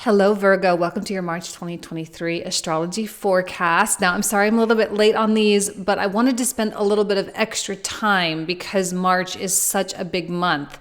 Hello, Virgo. Welcome to your March 2023 astrology forecast. Now, I'm sorry I'm a little bit late on these, but I wanted to spend a little bit of extra time because March is such a big month.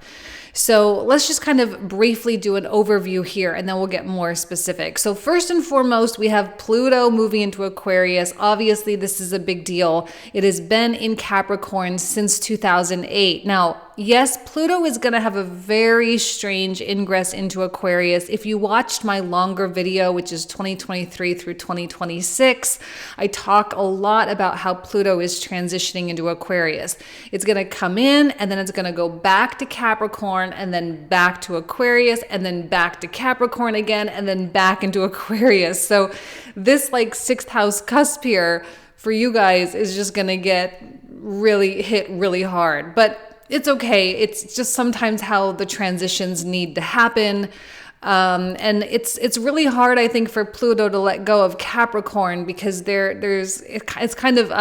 So let's just kind of briefly do an overview here and then we'll get more specific. So first and foremost, we have Pluto moving into Aquarius. Obviously, this is a big deal. It has been in Capricorn since 2008. Now, yes, Pluto is going to have a very strange ingress into Aquarius. If you watched my longer video, which is 2023 through 2026, I talk a lot about how Pluto is transitioning into Aquarius. It's going to come in and then it's going to go back to Capricorn and then back to Aquarius and then back to Capricorn again and then back into Aquarius. So this like sixth house cusp here for you guys is just going to get hit really hard. But it's okay. It's just sometimes how the transitions need to happen. And it's really hard, I think, for Pluto to let go of Capricorn because it's kind of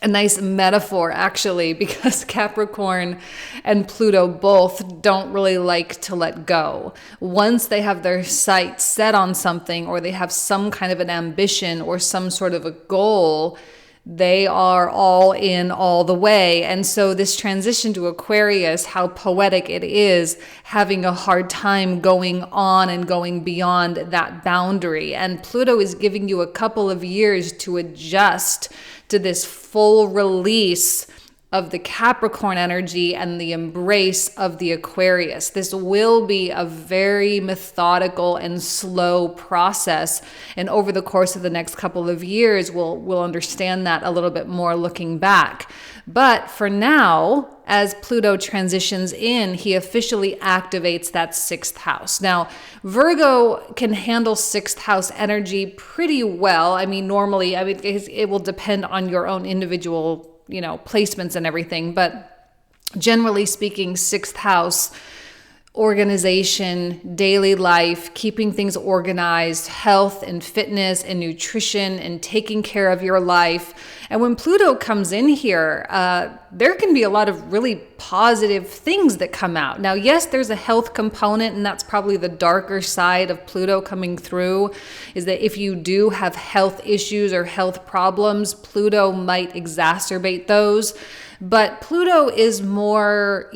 a nice metaphor, actually, because Capricorn and Pluto both don't really like to let go. Once they have their sights set on something or they have some kind of an ambition or some sort of a goal, they are all in all the way. And so this transition to Aquarius, how poetic it is, having a hard time going on and going beyond that boundary. And Pluto is giving you a couple of years to adjust to this full release of the Capricorn energy and the embrace of the Aquarius. This will be a very methodical and slow process. And over the course of the next couple of years, we'll understand that a little bit more looking back. But for now, as Pluto transitions in, he officially activates that sixth house. Now, Virgo can handle sixth house energy pretty well. Normally, it will depend on your own individual placements and everything. But generally speaking, sixth house, organization, daily life, keeping things organized, health and fitness and nutrition and taking care of your life. And when Pluto comes in here, there can be a lot of really positive things that come out. Now, yes, there's a health component, and that's probably the darker side of Pluto coming through, is that if you do have health issues or health problems, Pluto might exacerbate those. But Pluto is more,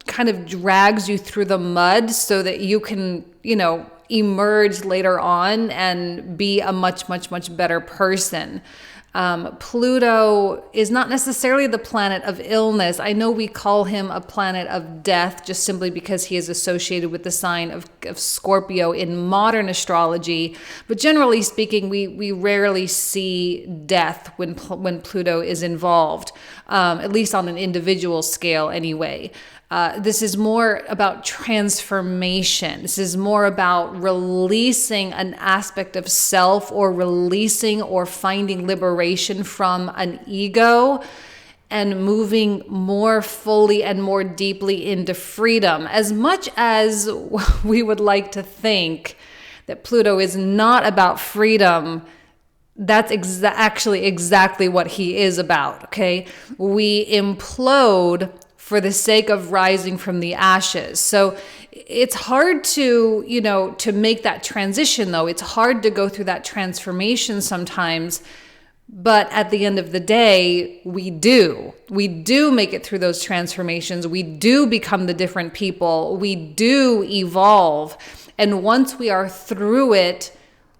kind of drags you through the mud so that you can, emerge later on and be a much, much, much better person. Pluto is not necessarily the planet of illness. I know we call him a planet of death just simply because he is associated with the sign of Scorpio in modern astrology. But generally speaking, we rarely see death when Pluto is involved, at least on an individual scale anyway. This is more about transformation. This is more about releasing an aspect of self or releasing or finding liberation from an ego and moving more fully and more deeply into freedom. As much as we would like to think that Pluto is not about freedom, that's actually exactly what he is about, okay? We implode for the sake of rising from the ashes. So it's hard to, to make that transition though. It's hard to go through that transformation sometimes, but at the end of the day, we do make it through those transformations. We do become the different people. We do evolve. And once we are through it,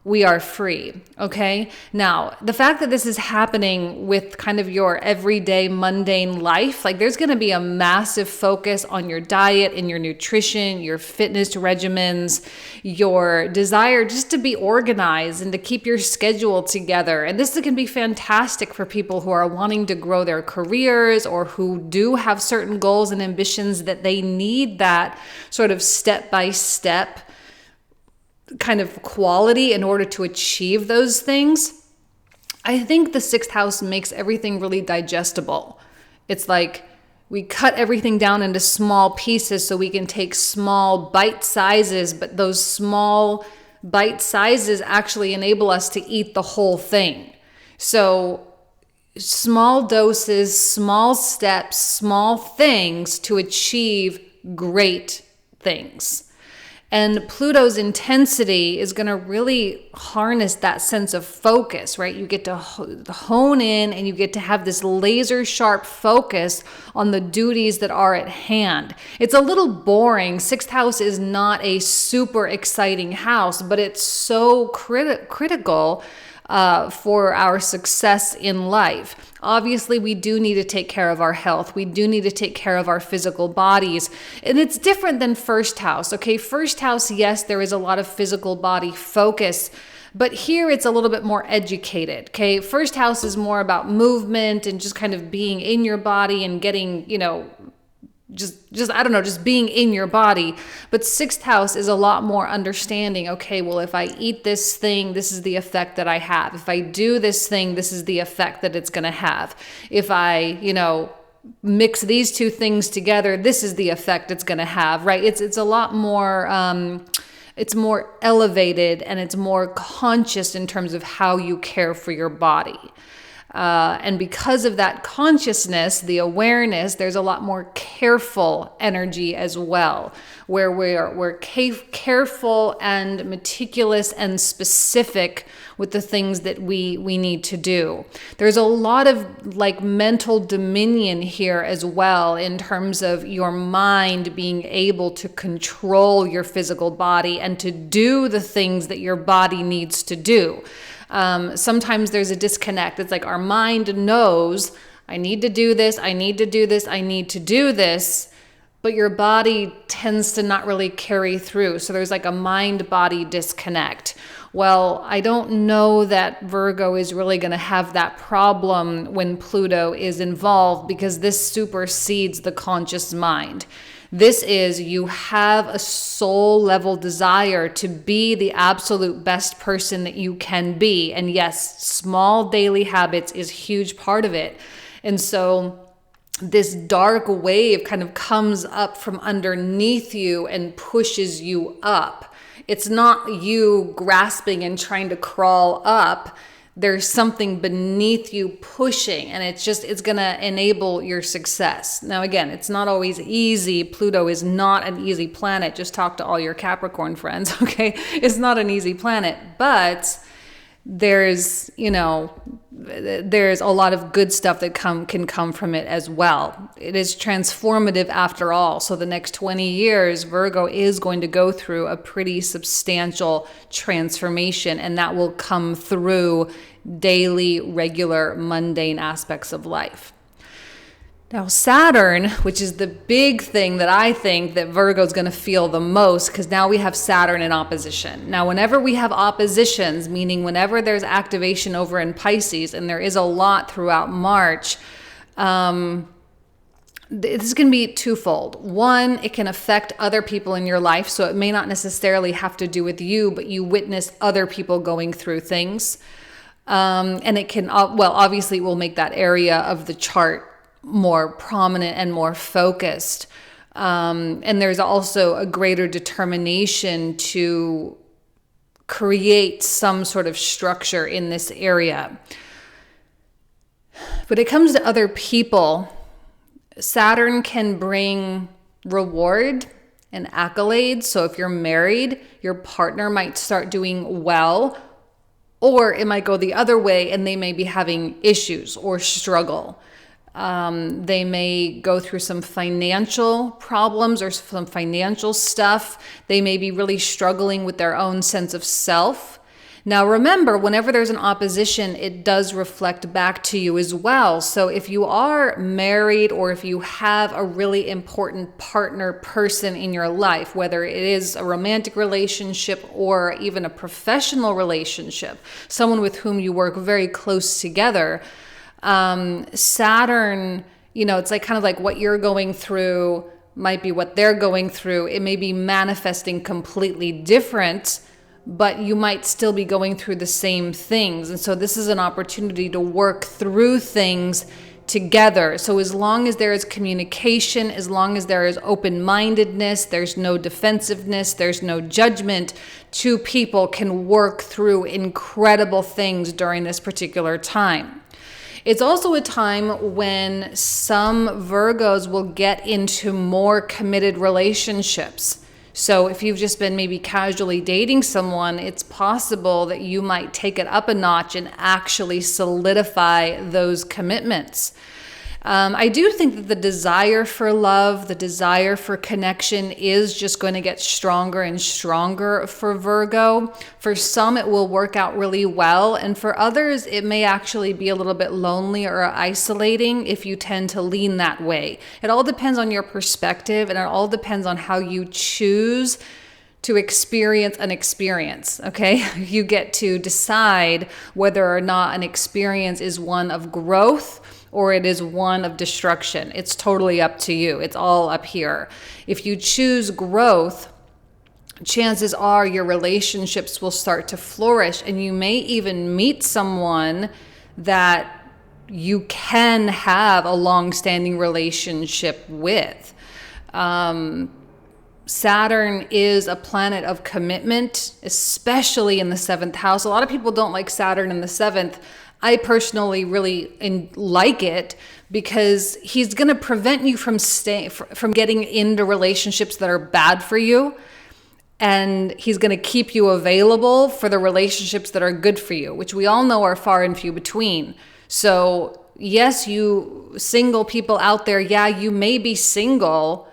we are free, okay? Now, the fact that this is happening with kind of your everyday mundane life, like there's going to be a massive focus on your diet and your nutrition, your fitness regimens, your desire just to be organized and to keep your schedule together. And this can be fantastic for people who are wanting to grow their careers or who do have certain goals and ambitions that they need that sort of step-by-step kind of quality in order to achieve those things. I think the sixth house makes everything really digestible. It's like we cut everything down into small pieces so we can take small bite sizes, but those small bite sizes actually enable us to eat the whole thing. So small doses, small steps, small things to achieve great things. And Pluto's intensity is going to really harness that sense of focus, right? You get to hone in and you get to have this laser sharp focus on the duties that are at hand. It's a little boring. Sixth house is not a super exciting house, but it's so critical for our success in life. Obviously, we do need to take care of our health. We do need to take care of our physical bodies. And it's different than first house. Okay, first house, yes, there is a lot of physical body focus, but here it's a little bit more educated. Okay, first house is more about movement and just kind of being in your body and getting, just being in your body. But sixth house is a lot more understanding. Okay, well, if I eat this thing, this is the effect that I have. If I do this thing, this is the effect that it's going to have. If I, mix these two things together, this is the effect it's going to have, right? It's a lot more, it's more elevated and it's more conscious in terms of how you care for your body. And because of that consciousness, the awareness, there's a lot more careful energy as well, where we're careful and meticulous and specific with the things that we need to do. There's a lot of mental dominion here as well, in terms of your mind being able to control your physical body and to do the things that your body needs to do. Sometimes there's a disconnect. It's like our mind knows, I need to do this, I need to do this, I need to do this, but your body tends to not really carry through. So there's like a mind-body disconnect. Well, I don't know that Virgo is really going to have that problem when Pluto is involved, because this supersedes the conscious mind. This is, you have a soul level desire to be the absolute best person that you can be. And yes, small daily habits is a huge part of it. And so this dark wave kind of comes up from underneath you and pushes you up. It's not you grasping and trying to crawl up. There's something beneath you pushing, and it's going to enable your success. Now, again, it's not always easy. Pluto is not an easy planet. Just talk to all your Capricorn friends, okay? It's not an easy planet, but there's a lot of good stuff that can come from it as well. It is transformative after all. So the next 20 years, Virgo is going to go through a pretty substantial transformation, and that will come through daily, regular, mundane aspects of life. Now, Saturn, which is the big thing that I think that Virgo is going to feel the most, because now we have Saturn in opposition. Now, whenever we have oppositions, meaning whenever there's activation over in Pisces, and there is a lot throughout March, this can be twofold. One, it can affect other people in your life, so it may not necessarily have to do with you, but you witness other people going through things. And it can, obviously it will make that area of the chart more prominent and more focused. And there's also a greater determination to create some sort of structure in this area. When it comes to other people, Saturn can bring reward and accolades. So if you're married, your partner might start doing well, or it might go the other way and they may be having issues or struggle. They may go through some financial problems or some financial stuff. They may be really struggling with their own sense of self. Now, remember, whenever there's an opposition, it does reflect back to you as well. So if you are married, or if you have a really important person in your life, whether it is a romantic relationship or even a professional relationship, someone with whom you work very close together, Saturn, it's like kind of like what you're going through might be what they're going through. It may be manifesting completely different, but you might still be going through the same things. And so this is an opportunity to work through things together. So as long as there is communication, as long as there is open-mindedness, there's no defensiveness, there's no judgment, two people can work through incredible things during this particular time. It's also a time when some Virgos will get into more committed relationships. So if you've just been maybe casually dating someone, it's possible that you might take it up a notch and actually solidify those commitments. I do think that the desire for love, the desire for connection is just going to get stronger and stronger for Virgo. For some, it will work out really well. And for others, it may actually be a little bit lonely or isolating if you tend to lean that way. It all depends on your perspective, and it all depends on how you choose to experience an experience, okay? You get to decide whether or not an experience is one of growth or it is one of destruction. It's totally up to you. It's all up here. If you choose growth, chances are your relationships will start to flourish, and you may even meet someone that you can have a long-standing relationship with. Saturn is a planet of commitment, especially in the 7th house. A lot of people don't like Saturn in the 7th. I personally really like it because he's going to prevent you from getting into relationships that are bad for you. And he's going to keep you available for the relationships that are good for you, which we all know are far and few between. So yes, you single people out there, yeah, you may be single,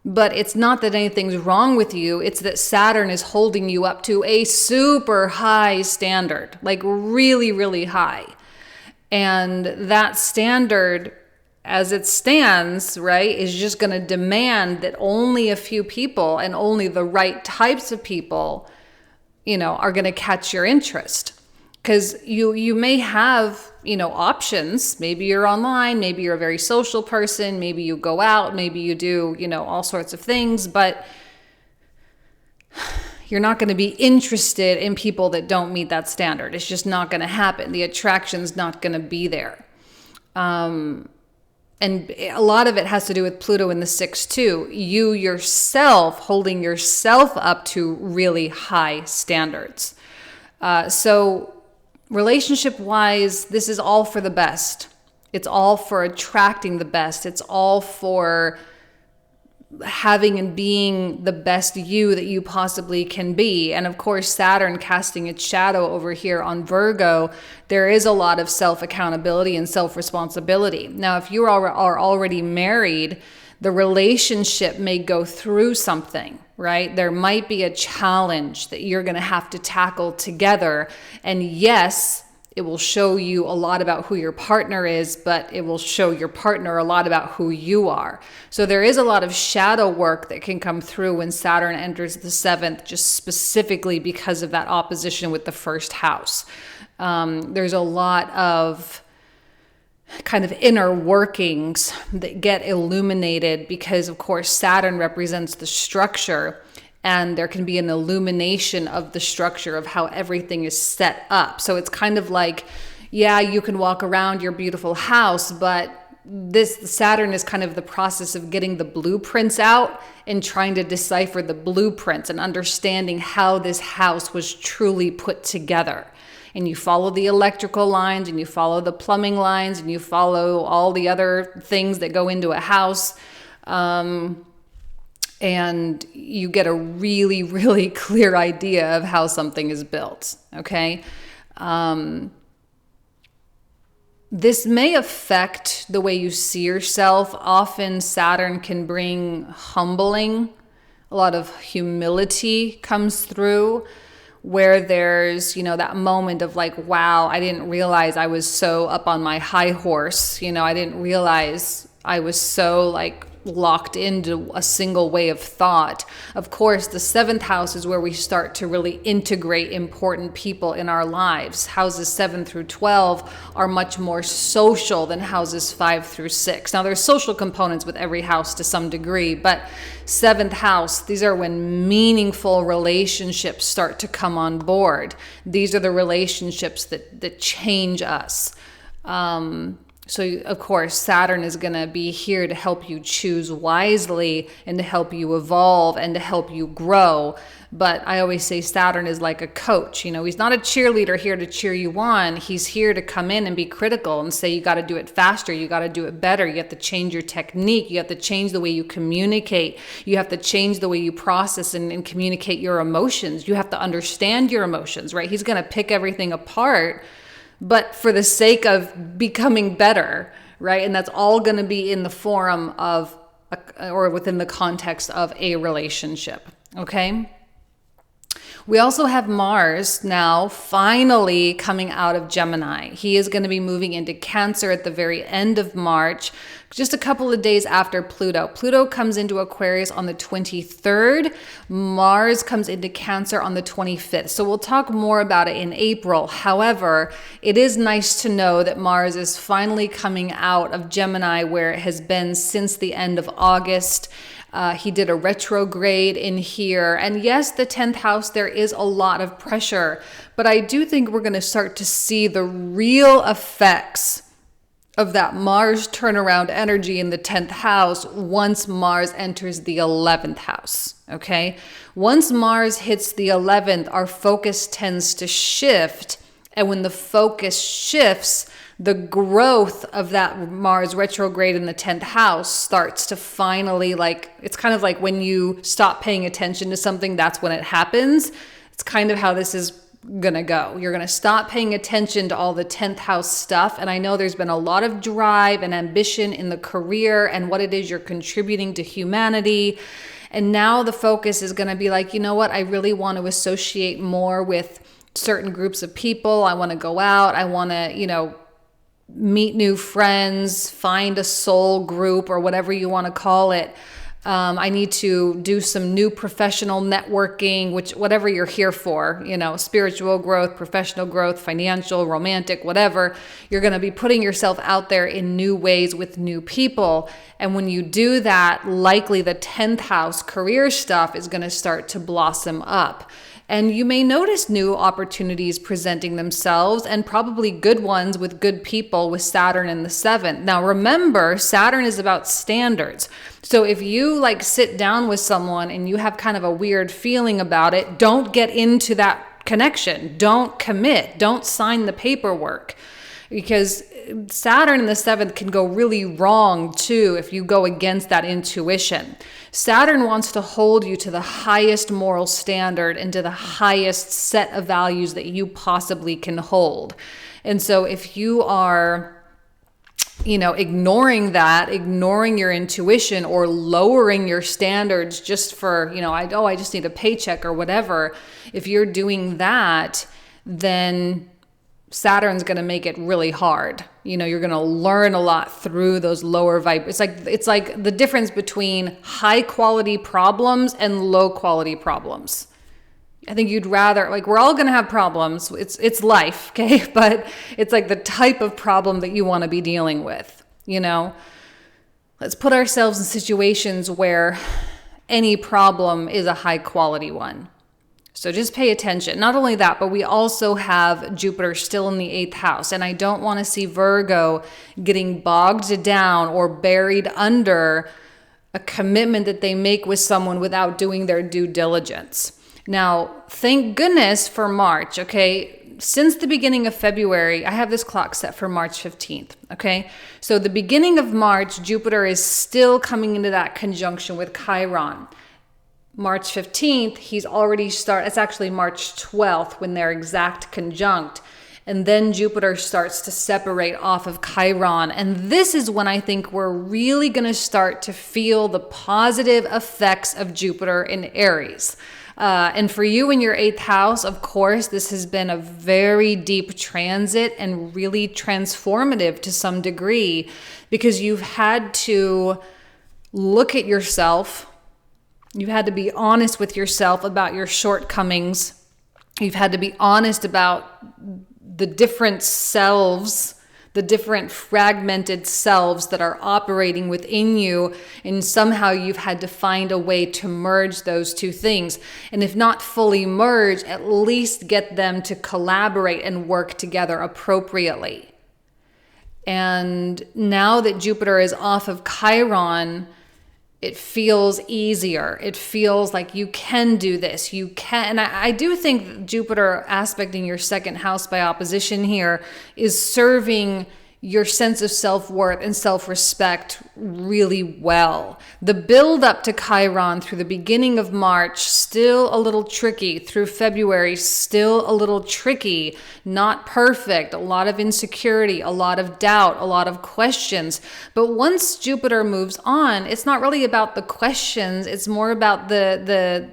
but it's not that anything's wrong with you. It's that Saturn is holding you up to a super high standard, like really, really high. And that standard, as it stands, right, is just going to demand that only a few people and only the right types of people, are going to catch your interest. Because you may have, options. Maybe you're online, maybe you're a very social person, maybe you go out, maybe you do, all sorts of things, but you're not going to be interested in people that don't meet that standard. It's just not going to happen. The attraction's not going to be there. And a lot of it has to do with Pluto in the 6th too. You yourself holding yourself up to really high standards. So relationship-wise, this is all for the best. It's all for attracting the best. It's all for having and being the best you that you possibly can be. And of course, Saturn casting its shadow over here on Virgo, there is a lot of self-accountability and self-responsibility. Now, if you are already married, the relationship may go through something, right? There might be a challenge that you're going to have to tackle together. And yes, it will show you a lot about who your partner is, but it will show your partner a lot about who you are. So there is a lot of shadow work that can come through when Saturn enters the 7th, just specifically because of that opposition with the 1st house. There's a lot of kind of inner workings that get illuminated because, of course, Saturn represents the structure, and there can be an illumination of the structure of how everything is set up. So it's kind of like, yeah, you can walk around your beautiful house, but this Saturn is kind of the process of getting the blueprints out and trying to decipher the blueprints and understanding how this house was truly put together. And you follow the electrical lines, and you follow the plumbing lines, and you follow all the other things that go into a house. And you get a really, really clear idea of how something is built, okay? This may affect the way you see yourself. Often Saturn can bring humbling. A lot of humility comes through, where there's, that moment of like, wow, I didn't realize I was so up on my high horse. I didn't realize I was so like locked into a single way of thought. Of course, the 7th house is where we start to really integrate important people in our lives. Houses 7 through 12 are much more social than houses 5 through 6. Now, there's social components with every house to some degree, but 7th house, these are when meaningful relationships start to come on board. These are the relationships that change us. So, of course, Saturn is going to be here to help you choose wisely and to help you evolve and to help you grow. But I always say Saturn is like a coach. You know, he's not a cheerleader here to cheer you on. He's here to come in and be critical and say, you got to do it faster. You got to do it better. You have to change your technique. You have to change the way you communicate. You have to change the way you process and communicate your emotions. You have to understand your emotions, right? He's going to pick everything apart, but for the sake of becoming better, right? And that's all going to be in the forum of, or within the context of a relationship, okay? We also have Mars now finally coming out of Gemini. He is going to be moving into Cancer at the very end of March, just a couple of days after Pluto. Pluto comes into Aquarius on the 23rd. Mars comes into Cancer on the 25th. So we'll talk more about it in April. However, it is nice to know that Mars is finally coming out of Gemini, where it has been since the end of August. He did a retrograde in here. And yes, the 10th house, there is a lot of pressure, but I do think we're going to start to see the real effects of that Mars turnaround energy in the 10th house once Mars enters the 11th house, okay? Once Mars hits the 11th, our focus tends to shift. And when the focus shifts, the growth of that Mars retrograde in the 10th house starts to finally, like, it's kind of like when you stop paying attention to something, that's when it happens. It's kind of how this is gonna go. You're gonna stop paying attention to all the 10th house stuff. And I know there's been a lot of drive and ambition in the career and what it is you're contributing to humanity. And now the focus is gonna be like, you know what? I really want to associate more with certain groups of people. I want to go out. I want to, you know, meet new friends, find a soul group or whatever you want to call it. I need to do some new professional networking, which whatever you're here for, you know, spiritual growth, professional growth, financial, romantic, whatever. You're going to be putting yourself out there in new ways with new people. And when you do that, likely the 10th house career stuff is going to start to blossom up. And you may notice new opportunities presenting themselves, and probably good ones with good people with Saturn in the 7th. Now remember, Saturn is about standards. So if you like sit down with someone and you have kind of a weird feeling about it, don't get into that connection. Don't commit. Don't sign the paperwork. Because Saturn in the 7th can go really wrong too if you go against that intuition. Saturn wants to hold you to the highest moral standard and to the highest set of values that you possibly can hold. And so if you are, you know, ignoring that, ignoring your intuition or lowering your standards just for, you know, I just need a paycheck or whatever. If you're doing that, then Saturn's going to make it really hard. You know, you're going to learn a lot through those lower it's like the difference between high quality problems and low quality problems. I think you'd rather, like, we're all going to have problems. It's life, okay? But it's like the type of problem that you want to be dealing with, you know? Let's put ourselves in situations where any problem is a high quality one. So just pay attention. Not only that, but we also have Jupiter still in the 8th house. And I don't want to see Virgo getting bogged down or buried under a commitment that they make with someone without doing their due diligence. Now, thank goodness for March, okay? Since the beginning of February, I have this clock set for March 15th, okay? So the beginning of March, Jupiter is still coming into that conjunction with Chiron. March 15th, he's already it's actually March 12th when they're exact conjunct. And then Jupiter starts to separate off of Chiron. And this is when I think we're really going to start to feel the positive effects of Jupiter in Aries. And for you in your 8th house, of course, this has been a very deep transit and really transformative to some degree, because you've had to look at yourself. You've had to be honest with yourself about your shortcomings. You've had to be honest about the different selves, the different fragmented selves that are operating within you. And somehow you've had to find a way to merge those two things. And if not fully merge, at least get them to collaborate and work together appropriately. And now that Jupiter is off of Chiron, it feels easier. It feels like you can do this. You can. And I do think Jupiter aspecting your second house by opposition here is serving your sense of self-worth and self-respect really well. The build up to Chiron through the beginning of March, still a little tricky. Through February, still a little tricky. Not perfect. A lot of insecurity, a lot of doubt, a lot of questions. But once Jupiter moves on, it's not really about the questions. It's more about the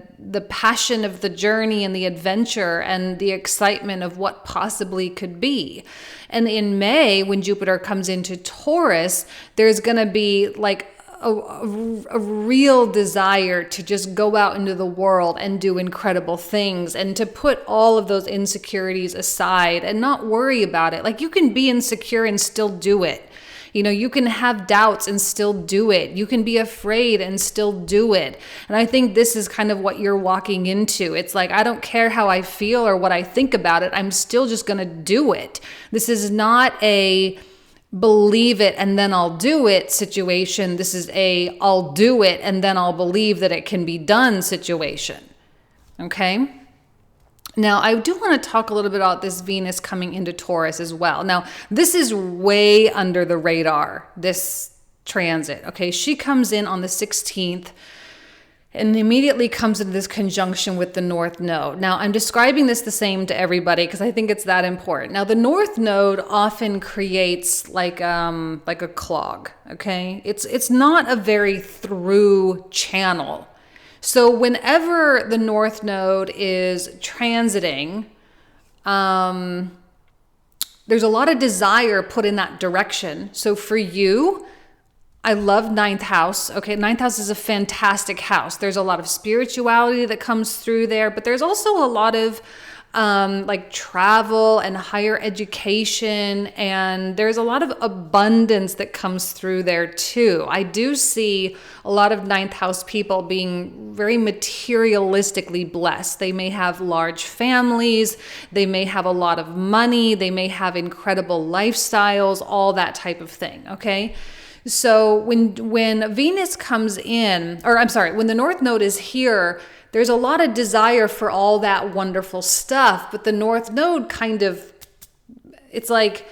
passion of the journey and the adventure and the excitement of what possibly could be. And in May, when Jupiter comes into Taurus, there's going to be like a real desire to just go out into the world and do incredible things and to put all of those insecurities aside and not worry about it. Like, you can be insecure and still do it. You know, you can have doubts and still do it. You can be afraid and still do it. And I think this is kind of what you're walking into. It's like, I don't care how I feel or what I think about it. I'm still just going to do it. This is not a believe it and then I'll do it situation. This is a I'll do it and then I'll believe that it can be done situation. Okay? Now, I do want to talk a little bit about this Venus coming into Taurus as well. Now, this is way under the radar, this transit, okay? She comes in on the 16th and immediately comes into this conjunction with the North Node. Now, I'm describing this the same to everybody because I think it's that important. Now, the North Node often creates like a clog, okay? It's not a very through channel. So whenever the North Node is transiting, there's a lot of desire put in that direction. So for you, I love ninth house. Okay, ninth house is a fantastic house. There's a lot of spirituality that comes through there, but there's also a lot of like travel and higher education, and there's a lot of abundance that comes through there too. I do see a lot of ninth house people being very materialistically blessed. They may have large families, they may have a lot of money, they may have incredible lifestyles, all that type of thing, okay? So when Venus comes in, or I'm sorry, when the North Node is here, there's a lot of desire for all that wonderful stuff, but the North Node kind of, it's like,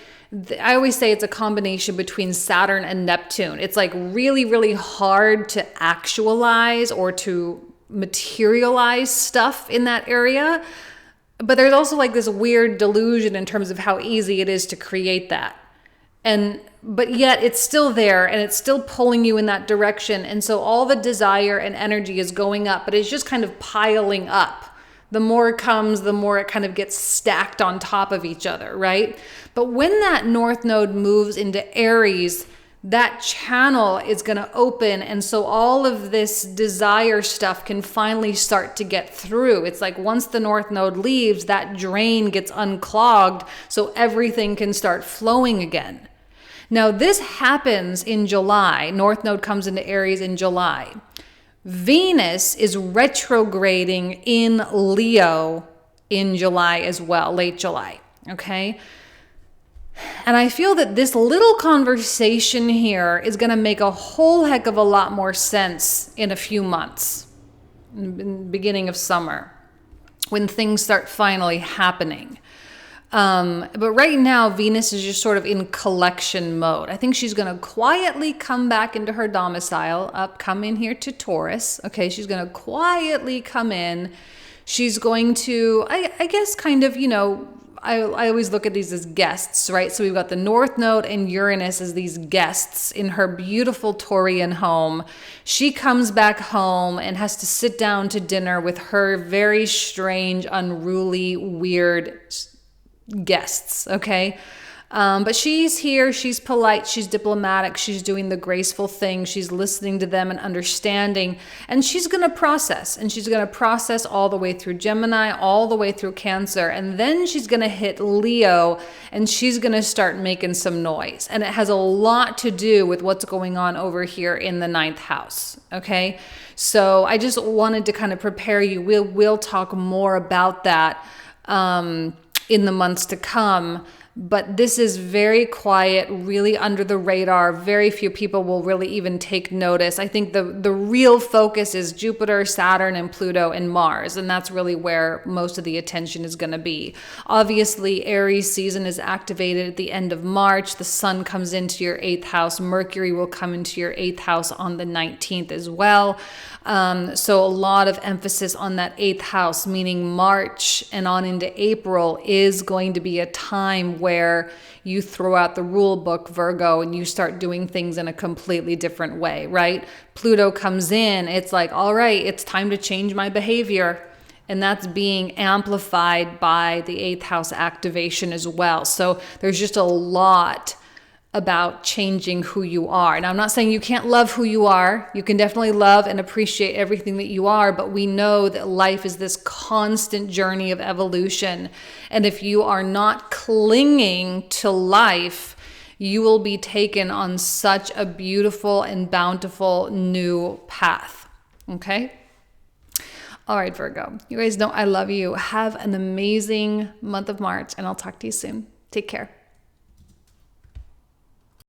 I always say it's a combination between Saturn and Neptune. It's like really, really hard to actualize or to materialize stuff in that area. But there's also like this weird delusion in terms of how easy it is to create that. But yet it's still there and it's still pulling you in that direction. And so all the desire and energy is going up, but it's just kind of piling up. The more it comes, the more it kind of gets stacked on top of each other, right? But when that North Node moves into Aries, that channel is going to open. And so all of this desire stuff can finally start to get through. It's like once the North Node leaves, that drain gets unclogged so everything can start flowing again. Now, this happens in July. North Node comes into Aries in July. Venus is retrograding in Leo in July as well, late July, okay? And I feel that this little conversation here is going to make a whole heck of a lot more sense in a few months, in the beginning of summer, when things start finally happening. But right now, Venus is just sort of in collection mode. I think she's going to quietly come back into her domicile, come in here to Taurus. Okay, she's going to quietly come in. She's going to, I guess, kind of, I always look at these as guests, right? So we've got the North Node and Uranus as these guests in her beautiful Taurian home. She comes back home and has to sit down to dinner with her very strange, unruly, weird guests, okay? But she's here, she's polite, she's diplomatic, she's doing the graceful thing, she's listening to them and understanding, and she's going to process, all the way through Gemini, all the way through Cancer, and then she's going to hit Leo, and she's going to start making some noise. And it has a lot to do with what's going on over here in the ninth house, okay? So I just wanted to kind of prepare you. We'll talk more about that in the months to come. But this is very quiet, really under the radar. Very few people will really even take notice. I think the real focus is Jupiter, Saturn, and Pluto and Mars. And that's really where most of the attention is going to be. Obviously, Aries season is activated at the end of March. The sun comes into your 8th house. Mercury will come into your 8th house on the 19th as well. So a lot of emphasis on that 8th house, meaning March and on into April is going to be a time where you throw out the rule book, Virgo, and you start doing things in a completely different way, right? Pluto comes in, it's like, all right, it's time to change my behavior. And that's being amplified by the 8th house activation as well. So there's just a lot about changing who you are. Now, I'm not saying you can't love who you are. You can definitely love and appreciate everything that you are, but we know that life is this constant journey of evolution. And if you are not clinging to life, you will be taken on such a beautiful and bountiful new path. Okay? All right, Virgo. You guys know I love you. Have an amazing month of March, and I'll talk to you soon. Take care.